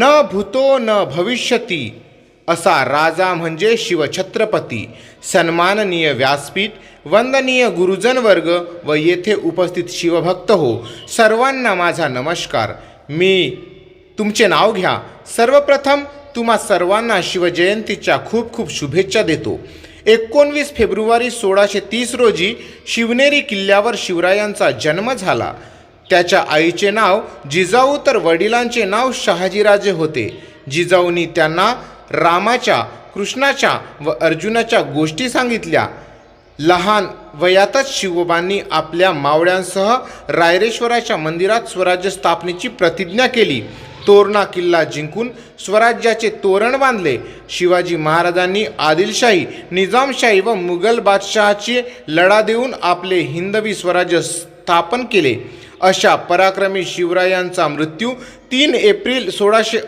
न भूतो न भविष्यती असा राजा म्हणजे शिवछत्रपती. सन्माननीय व्यासपीठ, वंदनीय गुरुजन वर्ग व येथे उपस्थित शिवभक्त हो, सर्वांना माझा नमस्कार. मी तुमचे नाव घ्या. सर्वप्रथम तुम्हा सर्वांना शिवजयंतीच्या खूप खूप शुभेच्छा देतो. 19 फेब्रुवारी 1630 रोजी शिवनेरी किल्ल्यावर शिवरायांचा जन्म झाला. त्याच्या आईचे नाव जिजाऊ तर वडिलांचे नाव शहाजीराजे होते. जिजाऊंनी त्यांना रामाच्या, कृष्णाच्या व अर्जुनाच्या गोष्टी सांगितल्या. लहान वयातच शिवबांनी आपल्या मावळ्यांसह रायरेश्वराच्या मंदिरात स्वराज्य स्थापनेची प्रतिज्ञा केली. तोरणा किल्ला जिंकून स्वराज्याचे तोरण बांधले. शिवाजी महाराजांनी आदिलशाही, निजामशाही व मुघल बादशहाची लढा देऊन आपले हिंदवी स्वराज्य स्थापन केले. अशा पराक्रमी शिवरायांचा मृत्यू 3 एप्रिल